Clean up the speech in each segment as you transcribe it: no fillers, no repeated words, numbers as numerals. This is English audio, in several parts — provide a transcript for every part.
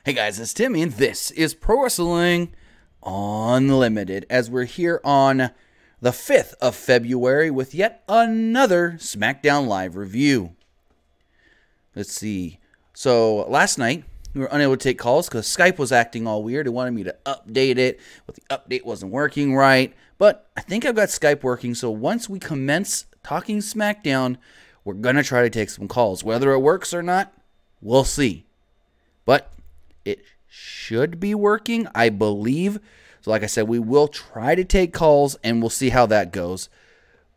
Hey guys, it's Timmy, and this is Pro Wrestling Unlimited, as we're here on the 5th of February with yet another Smackdown Live review. Let's see. So, last night, we were unable to take calls because Skype was acting all weird. It wanted me to update it, but the update wasn't working right. But I think I've got Skype working, so once we commence talking Smackdown, we're going to try to take some calls. Whether it works or not, we'll see. But it should be working, I believe. So like I said, we will try to take calls, and we'll see how that goes.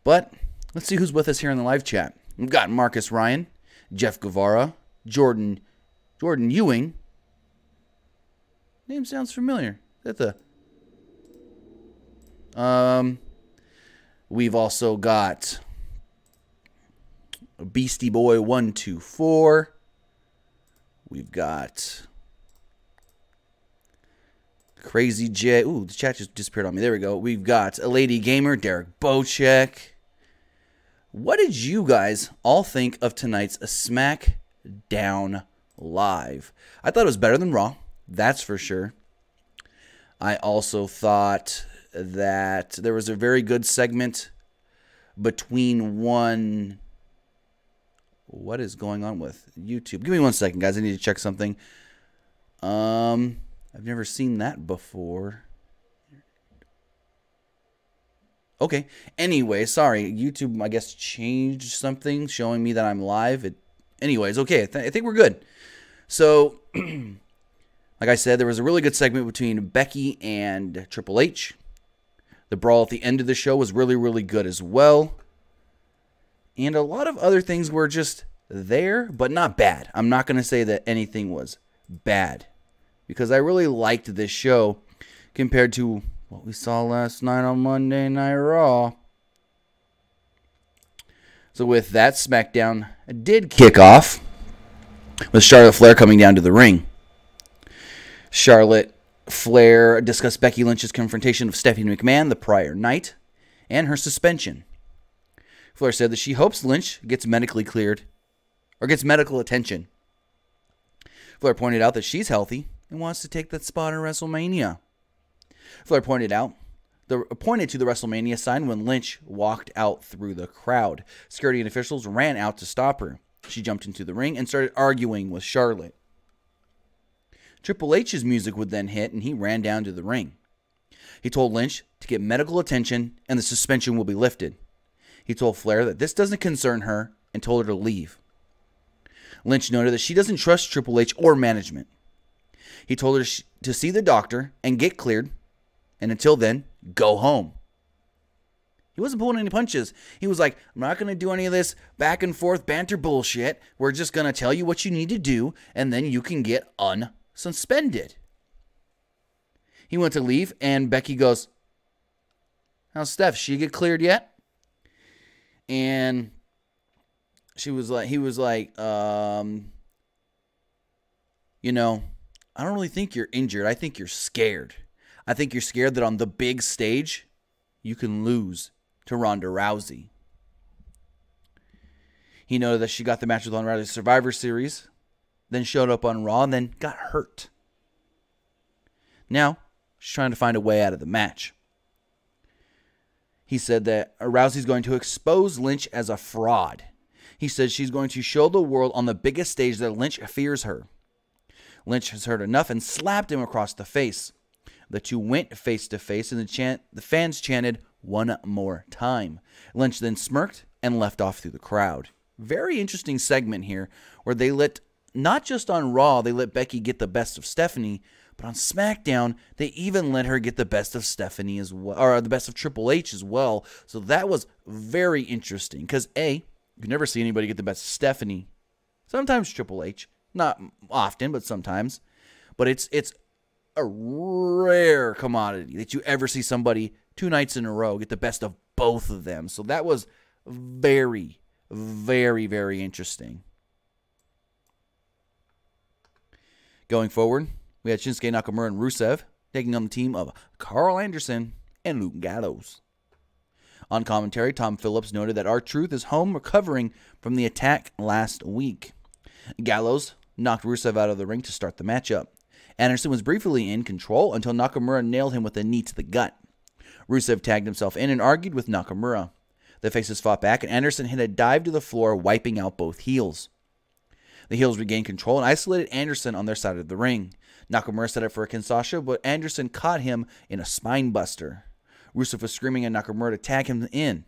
But let's see who's with us here in the live chat. We've got Marcus Ryan, Jeff Guevara, Jordan Ewing. Name sounds familiar. Is that the... We've also got Beastie Boy 124. We've got Crazy J. Ooh, the chat just disappeared on me. There we go. We've got a Lady Gamer, Derek Bocek. What did you guys all think of tonight's Smackdown Live? I thought it was better than Raw. That's for sure. I also thought that there was a very good segment between one... What is going on with YouTube? Give me 1 second, guys. I need to check something. I've never seen that before. Okay. Anyway, sorry. YouTube, I guess, changed something, showing me that I'm live. Anyways, okay. I think we're good. So, like I said, there was a really good segment between Becky and Triple H. The brawl at the end of the show was really, really good as well. And a lot of other things were just there, but not bad. I'm not going to say that anything was bad, because I really liked this show compared to what we saw last night on Monday Night Raw. So with that, SmackDown did kick off with Charlotte Flair coming down to the ring. Charlotte Flair discussed Becky Lynch's confrontation of Stephanie McMahon the prior night and her suspension. Flair said that she hopes Lynch gets medically cleared or gets medical attention. Flair pointed out that she's healthy and wants to take that spot at WrestleMania. Flair pointed to the WrestleMania sign when Lynch walked out through the crowd. Security and officials ran out to stop her. She jumped into the ring and started arguing with Charlotte. Triple H's music would then hit, and he ran down to the ring. He told Lynch to get medical attention and the suspension will be lifted. He told Flair that this doesn't concern her and told her to leave. Lynch noted that she doesn't trust Triple H or management. He told her to see the doctor and get cleared, and until then, go home. He wasn't pulling any punches. He was like, I'm not going to do any of this back and forth banter bullshit. We're just going to tell you what you need to do, and then you can get unsuspended. He went to leave, and Becky goes, how's Steph? She get cleared yet? And he was like, you know, I don't really think you're injured. I think you're scared. I think you're scared that on the big stage, you can lose to Ronda Rousey. He noted that she got the match with Ronda Rousey Survivor Series, then showed up on Raw, and then got hurt. Now, she's trying to find a way out of the match. He said that Rousey's going to expose Lynch as a fraud. He said she's going to show the world on the biggest stage that Lynch fears her. Lynch has heard enough and slapped him across the face. The two went face to face, and the fans chanted one more time. Lynch then smirked and left off through the crowd. Very interesting segment here, where they not just on Raw, they let Becky get the best of Stephanie, but on SmackDown, they even let her get the best of Stephanie as well, or the best of Triple H as well. So that was very interesting, because you never see anybody get the best of Stephanie. Sometimes Triple H, not often, but sometimes. But it's a rare commodity that you ever see somebody 2 nights in a row get the best of both of them. So that was very, very, very interesting. Going forward, we had Shinsuke Nakamura and Rusev taking on the team of Carl Anderson and Luke Gallows. On commentary, Tom Phillips noted that R-Truth is home recovering from the attack last week. Gallows knocked Rusev out of the ring to start the matchup. Anderson was briefly in control until Nakamura nailed him with a knee to the gut. Rusev tagged himself in and argued with Nakamura. The faces fought back, and Anderson hit a dive to the floor, wiping out both heels. The heels regained control and isolated Anderson on their side of the ring. Nakamura set up for a Kinshasa, but Anderson caught him in a spine buster. Rusev was screaming at Nakamura to tag him in.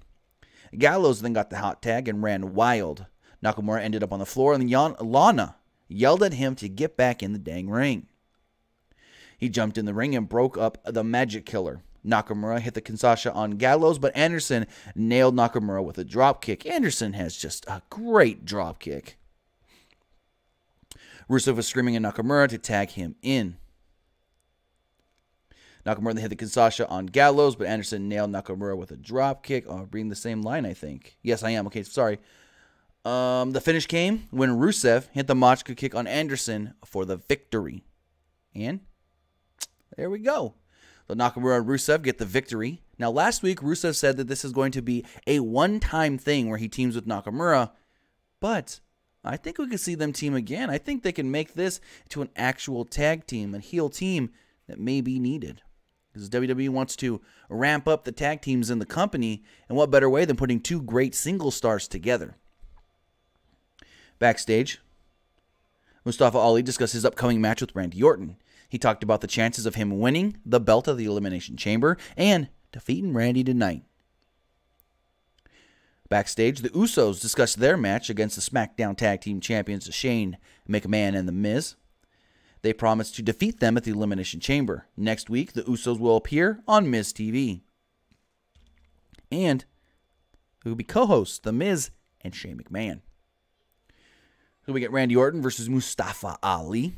Gallows then got the hot tag and ran wild. Nakamura ended up on the floor, and Lana yelled at him to get back in the dang ring. He jumped in the ring and broke up the Magic Killer. Nakamura hit the Kinshasa on Gallows, but Anderson nailed Nakamura with a dropkick. Anderson has just a great dropkick. Rusev was screaming at Nakamura to tag him in. Nakamura then hit the Kinshasa on Gallows, but Anderson nailed Nakamura with a dropkick. Oh, I'm reading the same line, I think. Yes, I am. Okay, sorry. The finish came when Rusev hit the Machka kick on Anderson for the victory. And there we go. So Nakamura and Rusev get the victory. Now, last week, Rusev said that this is going to be a one-time thing where he teams with Nakamura, but I think we could see them team again. I think they can make this to an actual tag team, a heel team that may be needed. Because WWE wants to ramp up the tag teams in the company, and what better way than putting two great single stars together? Backstage, Mustafa Ali discussed his upcoming match with Randy Orton. He talked about the chances of him winning the belt of the Elimination Chamber and defeating Randy tonight. Backstage, the Usos discussed their match against the Smackdown Tag Team Champions Shane McMahon and The Miz. They promised to defeat them at the Elimination Chamber. Next week, the Usos will appear on Miz TV. And it will be co-hosts, The Miz and Shane McMahon. So we get Randy Orton versus Mustafa Ali.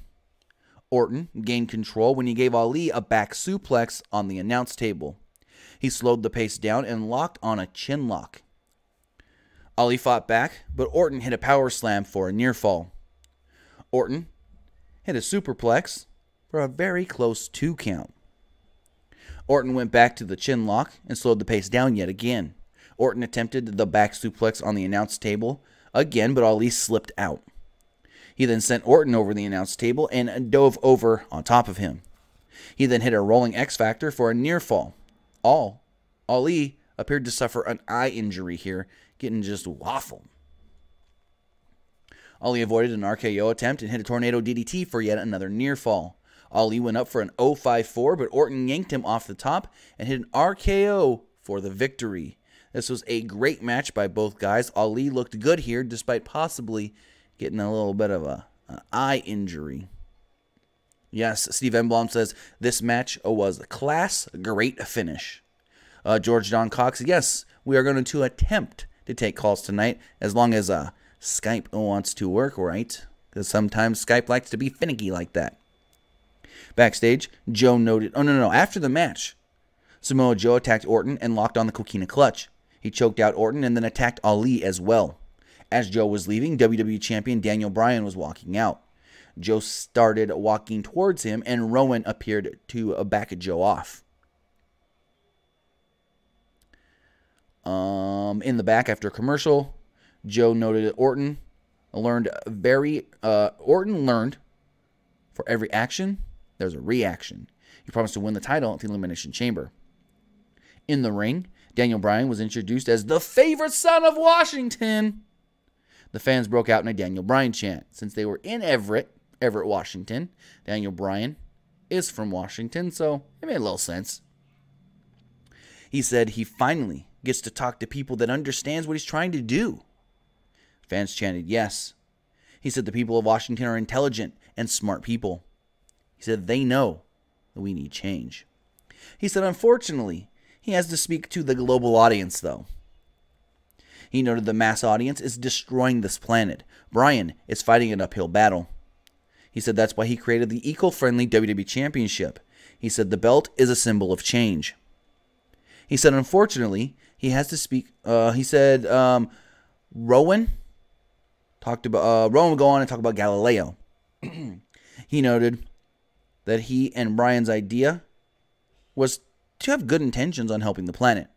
Orton gained control when he gave Ali a back suplex on the announce table. He slowed the pace down and locked on a chin lock. Ali fought back, but Orton hit a power slam for a near fall. Orton hit a superplex for a very close 2 count. Orton went back to the chin lock and slowed the pace down yet again. Orton attempted the back suplex on the announce table again, but Ali slipped out. He then sent Orton over the announce table and dove over on top of him. He then hit a rolling X Factor for a near fall. Ali appeared to suffer an eye injury here, getting just waffled. Ali avoided an RKO attempt and hit a tornado DDT for yet another near fall. Ali went up for an 054, but Orton yanked him off the top and hit an RKO for the victory. This was a great match by both guys. Ali looked good here despite possibly getting a little bit of an eye injury. Yes, Steve Emblom says this match was a class, great finish. George Don Cox, yes, we are going to attempt to take calls tonight as long as Skype wants to work right, because sometimes Skype likes to be finicky like that. Backstage, Joe noted, after the match, Samoa Joe attacked Orton and locked on the Coquina Clutch. He choked out Orton and then attacked Ali as well. As Joe was leaving, WWE Champion Daniel Bryan was walking out. Joe started walking towards him, and Rowan appeared to back Joe off. In the back after a commercial, Joe noted that Orton learned for every action, there's a reaction. He promised to win the title at the Elimination Chamber. In the ring, Daniel Bryan was introduced as the favorite son of Washington. The fans broke out in a Daniel Bryan chant. Since they were in Everett, Washington, Daniel Bryan is from Washington, so it made a little sense. He said he finally gets to talk to people that understands what he's trying to do. Fans chanted yes. He said the people of Washington are intelligent and smart people. He said they know that we need change. He said unfortunately, he has to speak to the global audience though. He noted the mass audience is destroying this planet. Bryan is fighting an uphill battle. He said that's why he created the eco-friendly WWE Championship. He said the belt is a symbol of change. He said unfortunately, he has to speak. Rowan will go on and talk about Galileo. He noted that he and Bryan's idea was to have good intentions on helping the planet.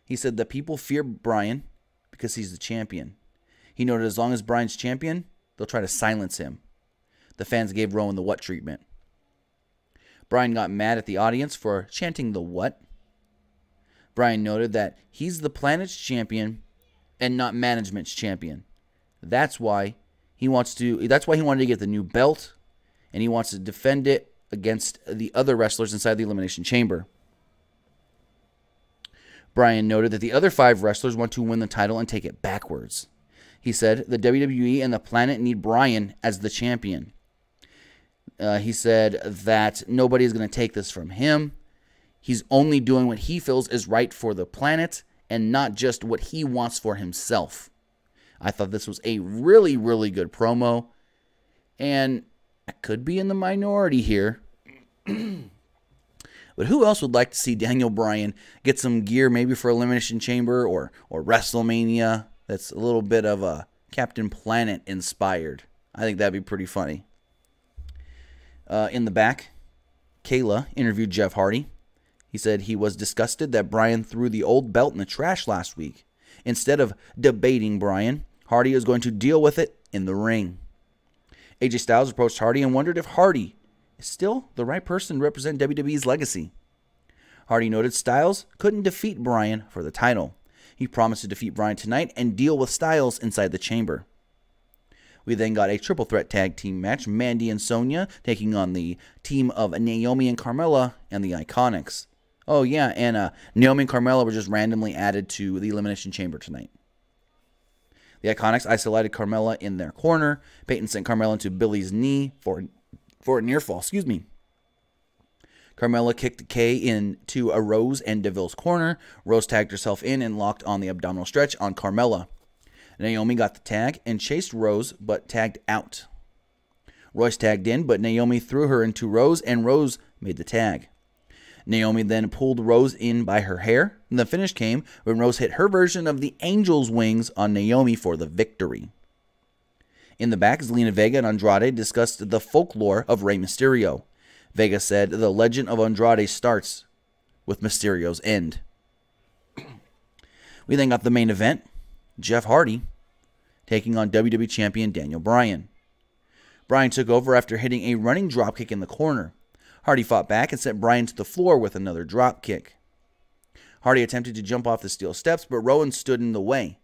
He said that people fear Bryan because he's the champion. He noted as long as Bryan's champion, they'll try to silence him. The fans gave Rowan the what treatment. Bryan got mad at the audience for chanting the what. Bryan noted that he's the planet's champion and not management's champion. That's why he wanted to get the new belt, and he wants to defend it against the other wrestlers inside the Elimination Chamber. Bryan noted that the other 5 wrestlers want to win the title and take it backwards. He said the WWE and the planet need Bryan as the champion. He said that nobody is going to take this from him. He's only doing what he feels is right for the planet and not just what he wants for himself. I thought this was a really, really good promo. And I could be in the minority here. But who else would like to see Daniel Bryan get some gear maybe for Elimination Chamber or WrestleMania that's a little bit of a Captain Planet inspired? I think that'd be pretty funny. In the back, Kayla interviewed Jeff Hardy. He said he was disgusted that Bryan threw the old belt in the trash last week. Instead of debating Bryan, Hardy is going to deal with it in the ring. AJ Styles approached Hardy and wondered if Hardy is still the right person to represent WWE's legacy. Hardy noted Styles couldn't defeat Bryan for the title. He promised to defeat Bryan tonight and deal with Styles inside the chamber. We then got a triple threat tag team match, Mandy and Sonya taking on the team of Naomi and Carmella and the Iconics. Oh yeah, and Naomi and Carmella were just randomly added to the Elimination Chamber tonight. The Iconics isolated Carmella in their corner. Peyton sent Carmella into Billy's knee for a near fall. Carmella kicked Kay into a Rose and Deville's corner. Rose tagged herself in and locked on the abdominal stretch on Carmella. Naomi got the tag and chased Rose, but tagged out. Royce tagged in, but Naomi threw her into Rose, and Rose made the tag. Naomi then pulled Rose in by her hair. And the finish came when Rose hit her version of the Angel's Wings on Naomi for the victory. In the back, Zelina Vega and Andrade discussed the folklore of Rey Mysterio. Vega said the legend of Andrade starts with Mysterio's end. We then got the main event, Jeff Hardy taking on WWE Champion Daniel Bryan. Bryan took over after hitting a running dropkick in the corner. Hardy fought back and sent Bryan to the floor with another dropkick. Hardy attempted to jump off the steel steps, but Rowan stood in the way.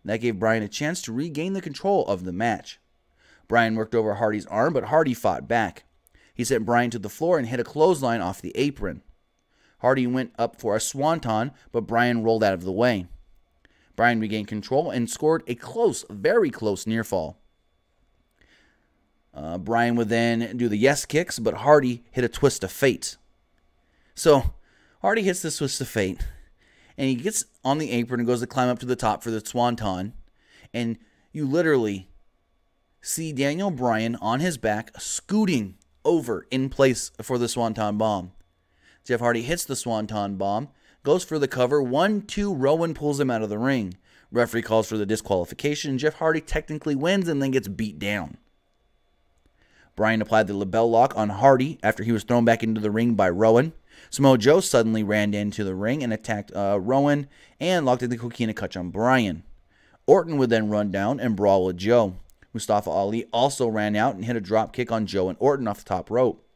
That gave Bryan a chance to regain the control of the match. Bryan worked over Hardy's arm, but Hardy fought back. He sent Bryan to the floor and hit a clothesline off the apron. Hardy went up for a swanton, but Bryan rolled out of the way. Bryan regained control and scored a close, very close near fall. Bryan would then do the yes kicks, but Hardy hit a twist of fate. So Hardy hits this twist of fate, and he gets on the apron and goes to climb up to the top for the swanton, and you literally see Daniel Bryan on his back scooting over in place for the swanton bomb. Jeff Hardy hits the swanton bomb, goes for the cover, 1-2, Rowan pulls him out of the ring. Referee calls for the disqualification. Jeff Hardy technically wins and then gets beat down. Bryan applied the label lock on Hardy after he was thrown back into the ring by Rowan. Samoa Joe suddenly ran into the ring and attacked Rowan and locked in the coquina clutch on Bryan. Orton would then run down and brawl with Joe. Mustafa Ali also ran out and hit a drop kick on Joe and Orton off the top rope.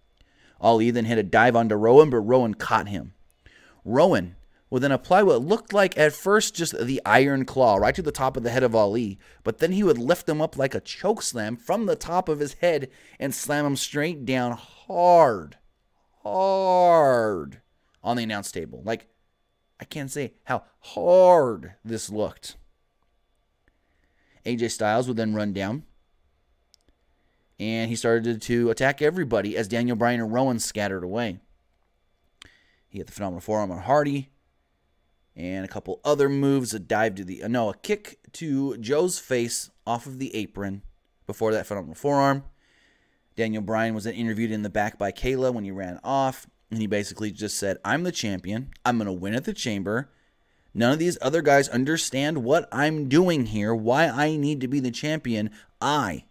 Ali then hit a dive onto Rowan, but Rowan caught him. Rowan would then apply what looked like at first just the iron claw right to the top of the head of Ali, but then he would lift him up like a choke slam from the top of his head and slam him straight down hard on the announce table. Like, I can't say how hard this looked. AJ Styles would then run down, and he started to attack everybody as Daniel Bryan and Rowan scattered away. He hit the phenomenal forearm on Hardy, and a couple other moves, a kick to Joe's face off of the apron before that phenomenal forearm. Daniel Bryan was then interviewed in the back by Kayla when he ran off, and he basically just said, I'm the champion. I'm going to win at the chamber. None of these other guys understand what I'm doing here, why I need to be the champion. I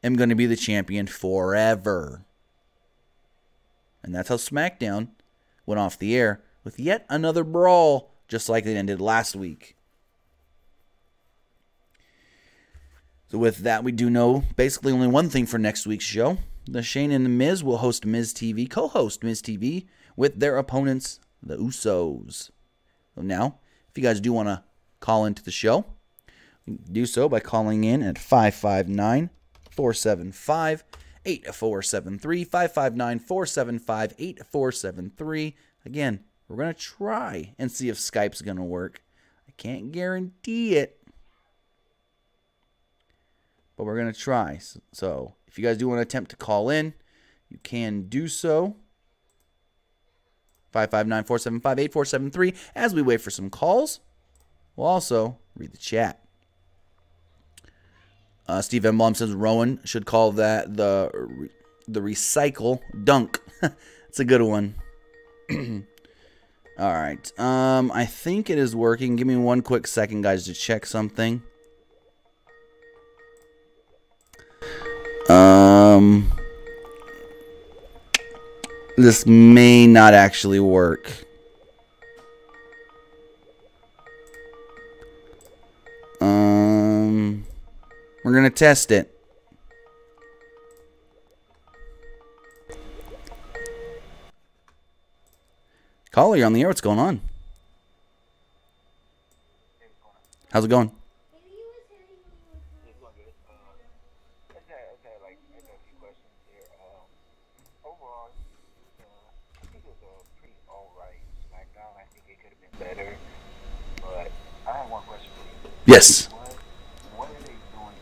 am going to be the champion forever. And that's how Smackdown went off the air with yet another brawl, just like it ended last week. So with that, we do know basically only one thing for next week's show. The Shane and the Miz will host Miz TV, co-host Miz TV with their opponents, the Usos. So now, if you guys do want to call into the show, you can do so by calling in at 559-475-8473, 559-475-8473. Again, we're going to try and see if Skype's going to work. I can't guarantee it, but we're going to try. So if you guys do want to attempt to call in, you can do so. 559-475-8473. As we wait for some calls, we'll also read the chat. Steve Emblem says Rowan should call that the recycle dunk. It's a good one. All right. I think it is working. Give me one quick second, guys, to check something. This may not actually work. We're gonna test it. Caller, you're on the air. What's going on? How's it going? Yes. What are they doing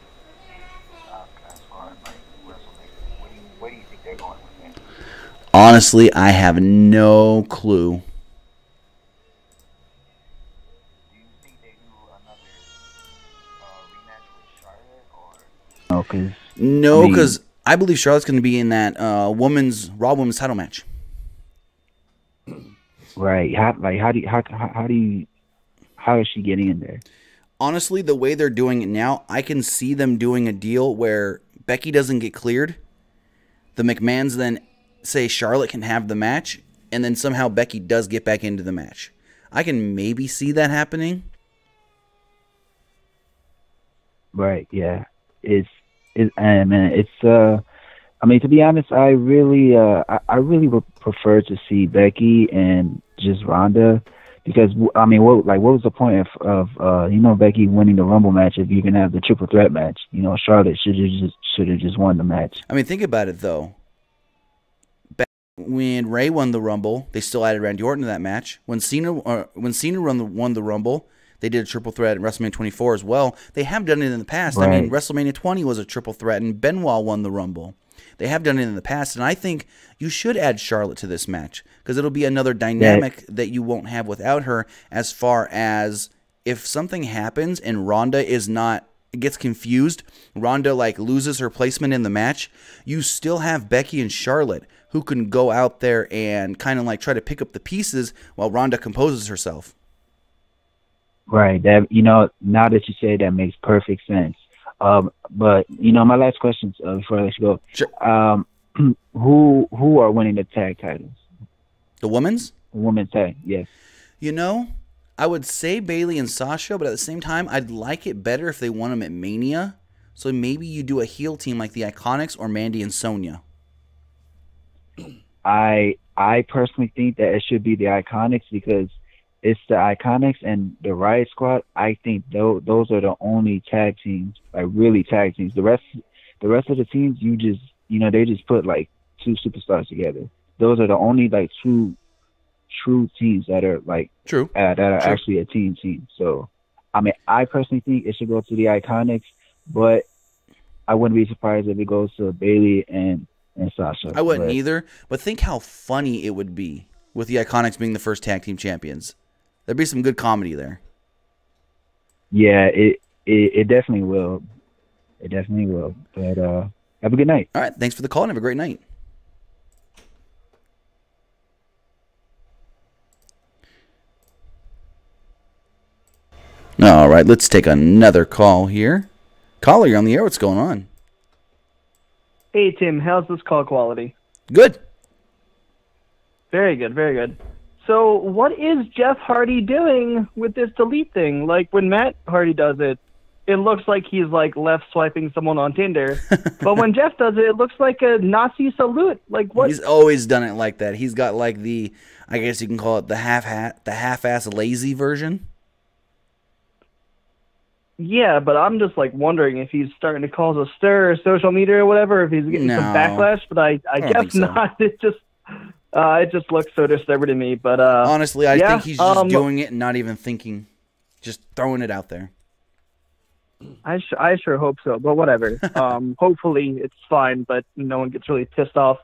as far as like WrestleMania? Where do you think they're going with that? Honestly, I have no clue. Do you think they do another rematch with Charlotte, or no? Because I believe Charlotte's going to be in that Raw Women's title match. Right? How is she getting in there? Honestly, the way they're doing it now, I can see them doing a deal where Becky doesn't get cleared. The McMahons then say Charlotte can have the match, and then somehow Becky does get back into the match. I can maybe see that happening. Right, yeah. I mean, to be honest, I really would prefer to see Becky and just Ronda. Because, I mean, what was the point of Becky winning the Rumble match if you can have the triple threat match? Charlotte should have just won the match. I mean, think about it, though. When Ray won the Rumble, they still added Randy Orton to that match. When Cena won the Rumble, they did a triple threat at WrestleMania 24 as well. They have done it in the past. Right. I mean, WrestleMania 20 was a triple threat, and Benoit won the Rumble. They have done it in the past, and I think you should add Charlotte to this match because it'll be another dynamic that you won't have without her. As far as if something happens and Ronda gets confused, Ronda loses her placement in the match, you still have Becky and Charlotte who can go out there and kind of try to pick up the pieces while Ronda composes herself. Right. That now that you say that makes perfect sense. But my last question before I let you go. Sure. Who are winning the tag titles? The women's? Women's tag, yes. I would say Bayley and Sasha, but at the same time, I'd like it better if they won them at Mania. So maybe you do a heel team like the Iconics or Mandy and Sonya. I personally think that it should be the Iconics because it's the Iconics and the Riot Squad. I think those are the only tag teams, really tag teams. The rest of the teams, they just put two superstars together. Those are the only true teams that are true actually a team. So, I mean, I personally think it should go to the Iconics, but I wouldn't be surprised if it goes to Bayley and Sasha. I wouldn't either, but think how funny it would be with the Iconics being the first tag team champions. There'd be some good comedy there. Yeah, it definitely will. It definitely will. But have a good night. All right, thanks for the call and have a great night. All right, let's take another call here. Caller, you're on the air. What's going on? Hey, Tim. How's this call quality? Good. Very good, very good. So what is Jeff Hardy doing with this delete thing? When Matt Hardy does it, it looks like he's like left swiping someone on Tinder. But when Jeff does it, it looks like a Nazi salute. Like what? He's always done it like that. He's got like the, I guess you can call it the half-ass lazy version. Yeah, but I'm just like wondering if he's starting to cause a stir, social media or whatever, if he's getting some backlash. But I guess so. Not. It just looks so disturbing to me. But honestly, I think he's just doing it and not even thinking, just throwing it out there. I sure hope so, but whatever. Hopefully it's fine, but no one gets really pissed off.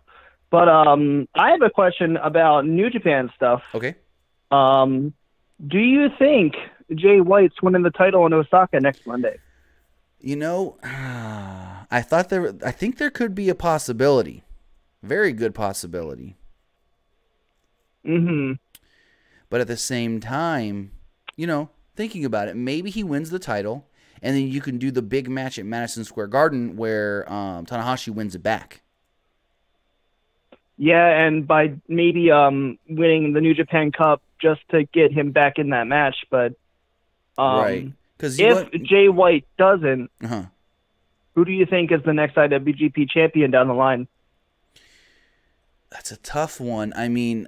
But I have a question about New Japan stuff. Okay. Do you think Jay White's winning the title in Osaka next Monday? You know, I think there could be a possibility. Very good possibility. Mm-hmm. But at the same time, you know, thinking about it, maybe he wins the title, and then you can do the big match at Madison Square Garden where Tanahashi wins it back. Yeah, and by maybe winning the New Japan Cup just to get him back in that match. But right. If Jay White doesn't, who do you think is the next IWGP champion down the line? That's a tough one. I mean,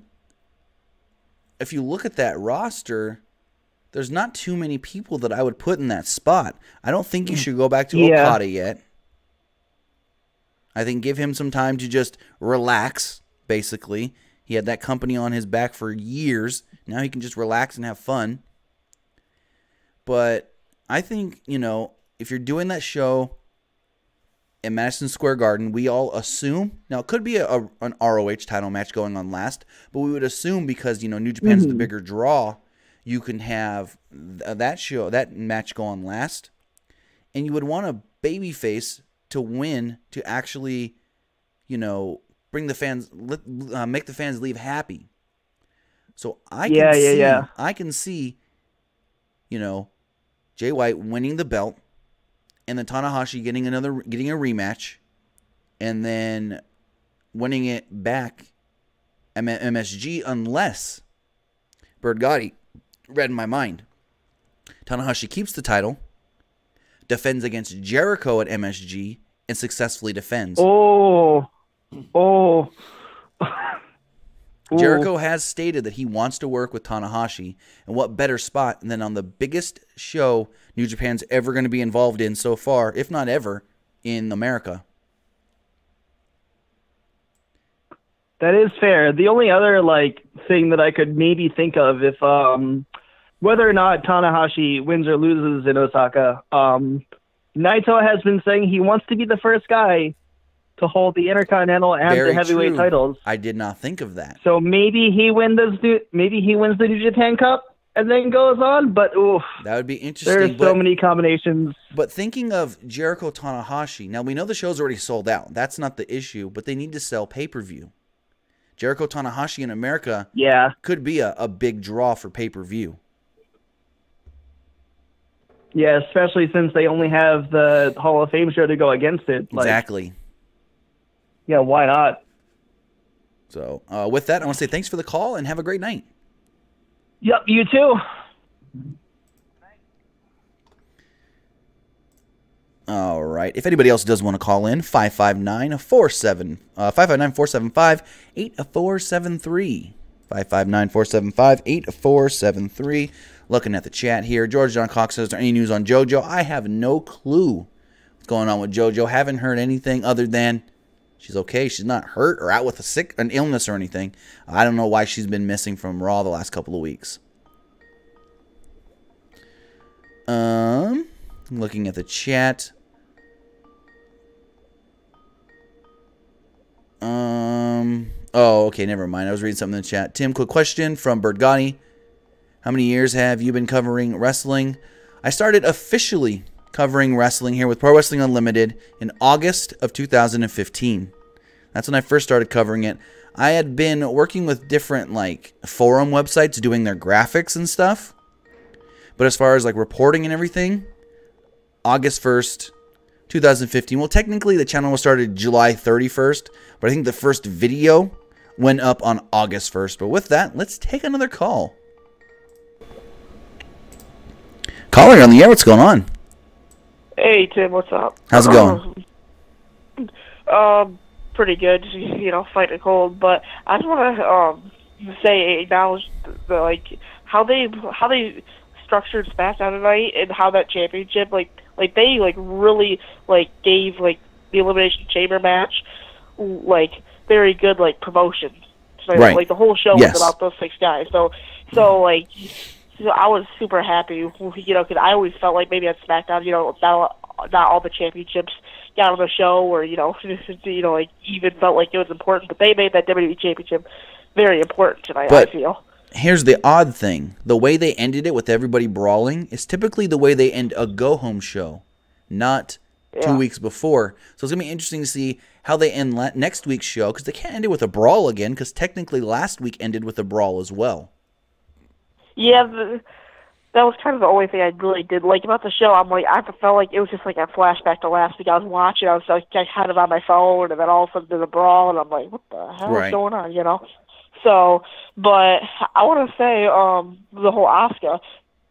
if you look at that roster, there's not too many people that I would put in that spot. I don't think you should go back to Okada yet. I think give him some time to just relax, basically. He had that company on his back for years. Now he can just relax and have fun. But I think, you know, if you're doing that show in Madison Square Garden, we all assume, now it could be an ROH title match going on last, but we would assume because, you know, New Japan's the bigger draw, you can have that match go on last, and you would want a babyface to win to actually, you know, bring the fans, make the fans leave happy. So I can see, you know, Jay White winning the belt, and then Tanahashi getting a rematch, and then winning it back at MSG, unless Bird Gotti read my mind. Tanahashi keeps the title, defends against Jericho at MSG, and successfully defends. Jericho has stated that he wants to work with Tanahashi, and what better spot than on the biggest show New Japan's ever going to be involved in so far, if not ever, in America. That is fair. The only other thing that I could maybe think of, if whether or not Tanahashi wins or loses in Osaka, Naito has been saying he wants to be the first guy to hold the Intercontinental and the heavyweight titles. I did not think of that. So maybe he wins the New Japan Cup and then goes on. But that would be interesting. There's so many combinations. But thinking of Jericho Tanahashi, now we know the show's already sold out. That's not the issue. But they need to sell pay-per-view. Jericho Tanahashi in America, could be a big draw for pay-per-view. Yeah, especially since they only have the Hall of Fame show to go against it. Exactly. Yeah, why not? So, with that, I want to say thanks for the call and have a great night. Yep, you too. All right. If anybody else does want to call in, 559-475-8473. 559-475-8473. Looking at the chat here. George John Cox says, is there any news on JoJo? I have no clue what's going on with JoJo. Haven't heard anything other than she's okay. She's not hurt or out with an illness or anything. I don't know why she's been missing from Raw the last couple of weeks. Looking at the chat. Oh, okay, never mind. I was reading something in the chat. Tim, quick question from Bird Gotti. How many years have you been covering wrestling? I started officially covering wrestling here with Pro Wrestling Unlimited in August of 2015. That's when I first started covering it. I had been working with different forum websites doing their graphics and stuff. But as far as reporting and everything, August 1st, 2015. Well, technically the channel was started July 31st, but I think the first video went up on August 1st. But with that, let's take another call. Caller, on the air, what's going on? Hey Tim, what's up? How's it going? Pretty good. Fighting a cold, but I just want to acknowledge how they structured SmackDown tonight and how that championship they really gave the Elimination Chamber match very good promotion. So, Right. The whole show Yes. was about those 6 guys. So I was super happy, because I always felt like maybe at SmackDown, not all the championships got on the show, or even felt like it was important. But they made that WWE Championship very important tonight. But I feel. here's the odd thing: the way they ended it with everybody brawling is typically the way they end a go-home show, not 2 weeks before. So it's gonna be interesting to see how they end next week's show, because they can't end it with a brawl again, because technically last week ended with a brawl as well. Yeah, that was kind of the only thing I really did like about the show. I felt like it was just a flashback to last week. I was watching, I was kind of on my phone, and then all of a sudden there's a brawl, and I'm like, what the hell is going on, So, but I want to say the whole Asuka,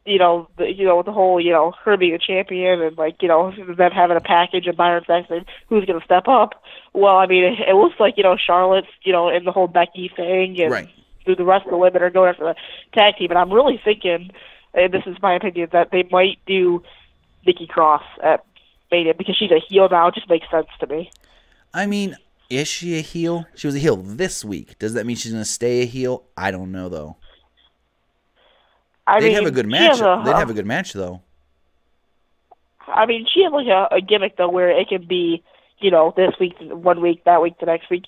the whole, her being a champion and them having a package and Byron saying who's going to step up. Well, I mean, it looks like, Charlotte's, and the whole Becky thing, and Right. the rest of the women are going after the tag team. And I'm really thinking, and this is my opinion, that they might do Nikki Cross at Mania because she's a heel now. It just makes sense to me. I mean, is she a heel? She was a heel this week. Does that mean she's going to stay a heel? I don't know, though. They'd have a good match. They'd have a good match, though. I mean, she has a gimmick, though, where it can be, this week, 1 week, that week, the next week.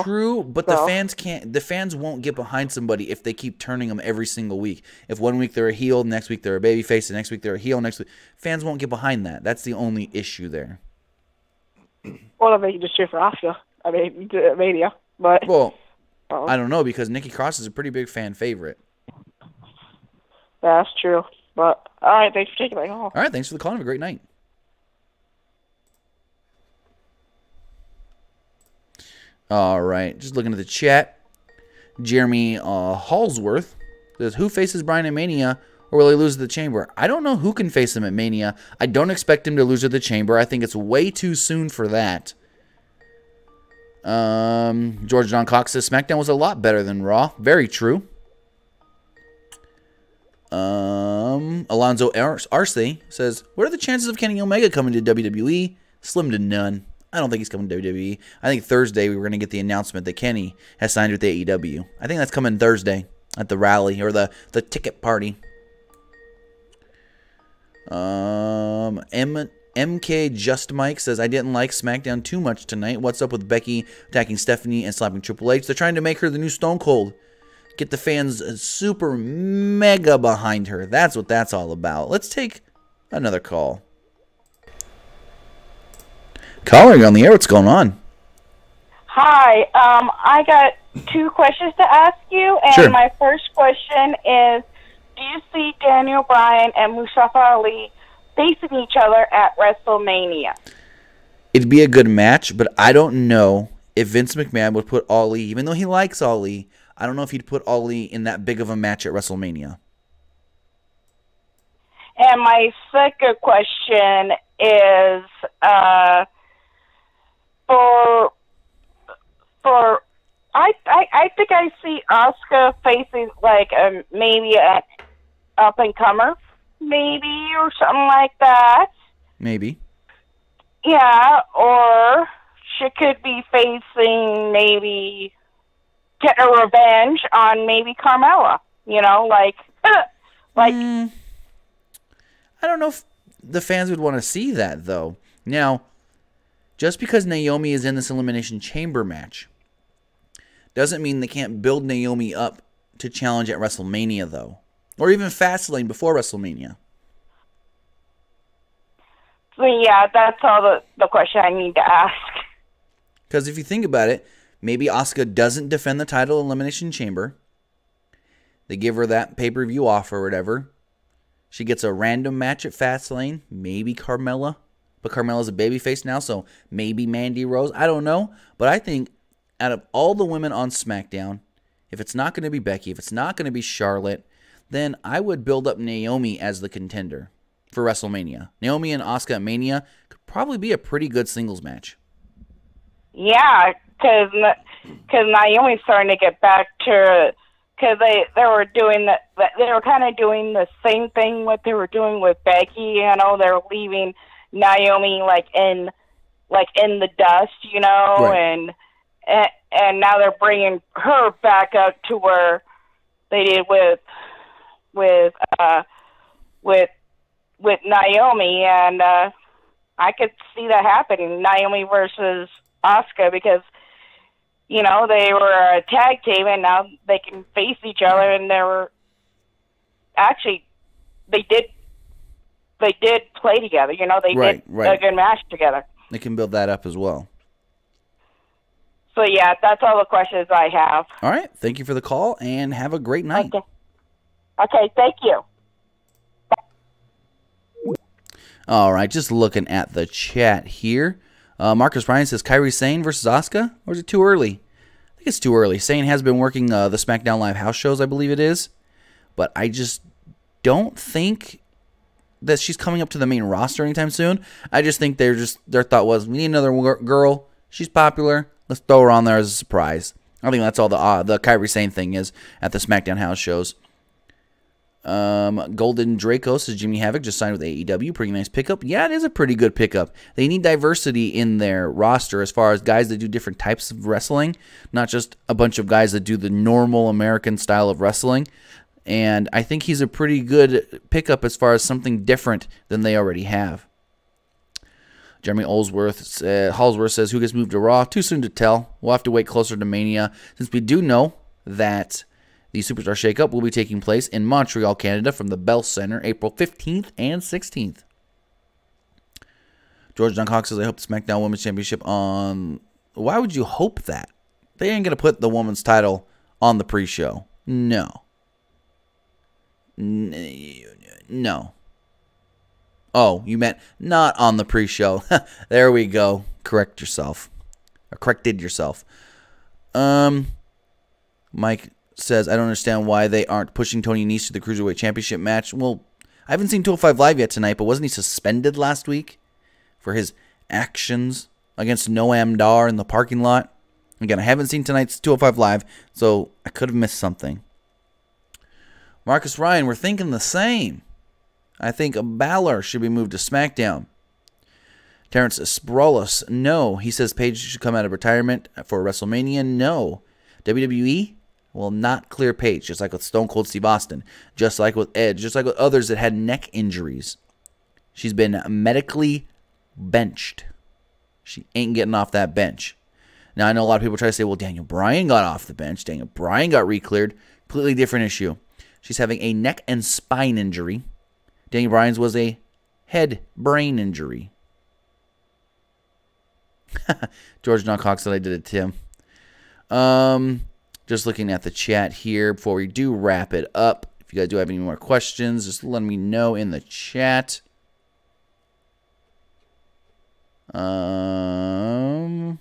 True, but the fans can't. The fans won't get behind somebody if they keep turning them every single week. If 1 week they're a heel, next week they're a babyface, the next week they're a heel, next week fans won't get behind that. That's the only issue there. Well, then they can just cheer for Asuka. I mean, Mania, but I don't know, because Nikki Cross is a pretty big fan favorite. That's true. But all right, thanks for taking my call. All right, thanks for the call. Have a great night. All right, just looking at the chat. Jeremy Hallsworth says, who faces Bryan at Mania, or will he lose at the Chamber? I don't know who can face him at Mania. I don't expect him to lose at the Chamber. I think it's way too soon for that. George John Cox says, SmackDown was a lot better than Raw. Very true. Alonzo Arce says, what are the chances of Kenny Omega coming to WWE? Slim to none. I don't think he's coming to WWE. I think Thursday we were going to get the announcement that Kenny has signed with AEW. I think that's coming Thursday at the rally or the ticket party. MK Just Mike says, I didn't like SmackDown too much tonight. What's up with Becky attacking Stephanie and slapping Triple H? They're trying to make her the new Stone Cold. Get the fans super mega behind her. That's what that's all about. Let's take another call. Caller, you're on the air. What's going on? Hi. I got 2 questions to ask you. And Sure. My first question is, do you see Daniel Bryan and Mustafa Ali facing each other at WrestleMania? It'd be a good match, but I don't know if Vince McMahon would put Ali, even though he likes Ali, I don't know if he'd put Ali in that big of a match at WrestleMania. And my second question is, I think I see Asuka facing maybe an up and comer, maybe, or something like that. Maybe. Yeah, or she could be facing maybe getting a revenge on maybe Carmella. I don't know if the fans would want to see that, though. Now, just because Naomi is in this Elimination Chamber match doesn't mean they can't build Naomi up to challenge at WrestleMania, though. Or even Fastlane before WrestleMania. So, yeah, that's all the question I need to ask. Because if you think about it, maybe Asuka doesn't defend the title in Elimination Chamber. They give her that pay-per-view offer or whatever. She gets a random match at Fastlane. Maybe Carmella. But Carmella's a babyface now, so maybe Mandy Rose. I don't know. But I think out of all the women on SmackDown, if it's not going to be Becky, if it's not going to be Charlotte, then I would build up Naomi as the contender. for WrestleMania. Naomi and Asuka at Mania could probably be a pretty good singles match. Yeah, because Naomi's starting to get back to, because they were doing they were kind of doing the same thing what they were doing with Becky. You know, they were leaving Naomi like in the dust, you know, right. and now they're bringing her back up to where they did with Naomi, and I could see that happening, Naomi versus Asuka, because you know they were a tag team, and now they can face each other, and they did play together. You know, they did a good match together. They can build that up as well. So yeah, that's all the questions I have. All right, thank you for the call, and have a great night. Okay, thank you. All right, just looking at the chat here. Marcus Bryan says Kairi Sane versus Asuka, or is it too early? I think it's too early. Sane has been working the SmackDown Live house shows, I believe it is. But I just don't think that she's coming up to the main roster anytime soon. I just think their thought was, we need another girl. She's popular. Let's throw her on there as a surprise. I think that's all the Kairi Sane thing is at the SmackDown house shows. Golden Draco says Jimmy Havoc just signed with AEW. Pretty nice pickup. Yeah, it is a pretty good pickup. They need diversity in their roster as far as guys that do different types of wrestling, not just a bunch of guys that do the normal American style of wrestling. And I think he's a pretty good pickup as far as something different than they already have. Jeremy Holsworth says, who gets moved to Raw? Too soon to tell. We'll have to wait closer to Mania, since we do know that the Superstar Shakeup will be taking place in Montreal, Canada, from the Bell Center, April 15th and 16th. George John Cox says, I hope the SmackDown Women's Championship on... Why would you hope that? They ain't going to put the women's title on the pre-show. No. No. Oh, you meant not on the pre-show. There we go. Corrected yourself. Mike says, I don't understand why they aren't pushing Tony Nese to the Cruiserweight Championship match. Well, I haven't seen 205 Live yet tonight, but wasn't he suspended last week for his actions against Noam Dar in the parking lot? Again, I haven't seen tonight's 205 Live, so I could have missed something. Marcus Ryan, we're thinking the same. I think Balor should be moved to SmackDown. Terrence Sproulus, no. He says Paige should come out of retirement for WrestleMania. No. WWE will not clear Paige, just like with Stone Cold Steve Austin, just like with Edge, just like with others that had neck injuries. She's been medically benched. She ain't getting off that bench. Now, I know a lot of people try to say, well, Daniel Bryan got off the bench. Daniel Bryan got re-cleared. Completely different issue. She's having a neck and spine injury. Daniel Bryan's was a head brain injury. George John Cox said I did it, Tim. Just looking at the chat here before we do wrap it up. If you guys do have any more questions, just let me know in the chat. Where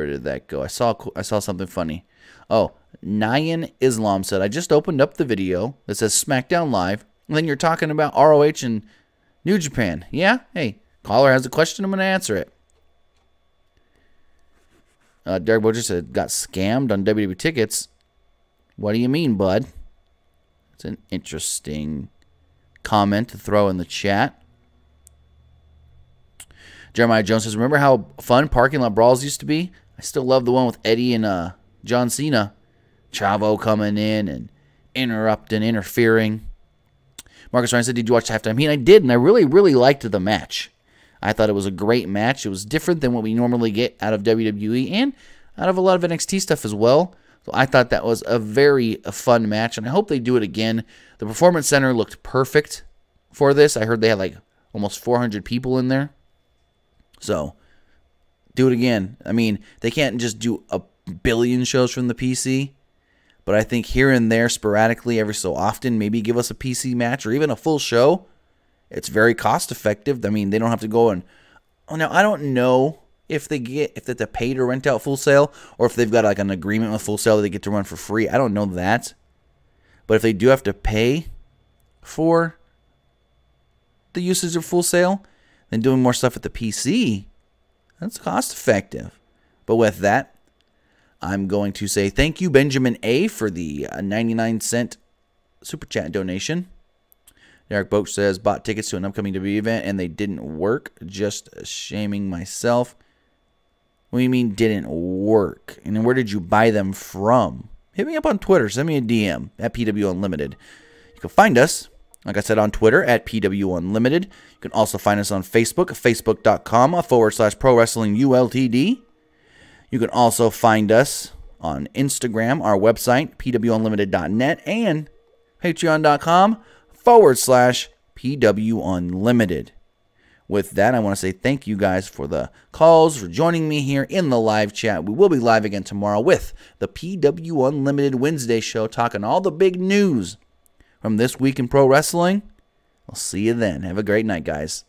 did that go? I saw something funny. Oh, Nyan Islam said, I just opened up the video that says SmackDown Live, and then you're talking about ROH and New Japan. Yeah? Hey, caller has a question. I'm going to answer it. Derek Boger said, got scammed on WWE tickets. What do you mean, bud? It's an interesting comment to throw in the chat. Jeremiah Jones says, remember how fun parking lot brawls used to be? I still love the one with Eddie and John Cena. Chavo coming in and interfering. Marcus Ryan said, did you watch halftime heat? I did, and I really, really liked the match. I thought it was a great match. It was different than what we normally get out of WWE and out of a lot of NXT stuff as well. So I thought that was a very fun match, and I hope they do it again. The Performance Center looked perfect for this. I heard they had like almost 400 people in there. So do it again. I mean, they can't just do a billion shows from the PC, but I think here and there, sporadically, every so often, maybe give us a PC match or even a full show. It's very cost effective. I mean, they don't have to go and... Oh, now, I don't know if they have to pay to rent out Full Sail or if they've got like an agreement with Full Sail that they get to run for free. I don't know that. But if they do have to pay for the usage of Full Sail, then doing more stuff at the PC, that's cost effective. But with that, I'm going to say thank you, Benjamin A., for the 99-cent super chat donation. Derek Boach says, bought tickets to an upcoming WWE event and they didn't work. Just shaming myself. What do you mean didn't work? And where did you buy them from? Hit me up on Twitter. Send me a DM at PW Unlimited. You can find us, like I said, on Twitter at PW Unlimited. You can also find us on Facebook, facebook.com/Pro Wrestling ULTD. You can also find us on Instagram, our website, pwunlimited.net, and patreon.com/PW Unlimited. With that, I want to say thank you guys for the calls, for joining me here in the live chat. We will be live again tomorrow with the PW Unlimited Wednesday show, talking all the big news from this week in pro wrestling. I'll see you then. Have a great night, guys.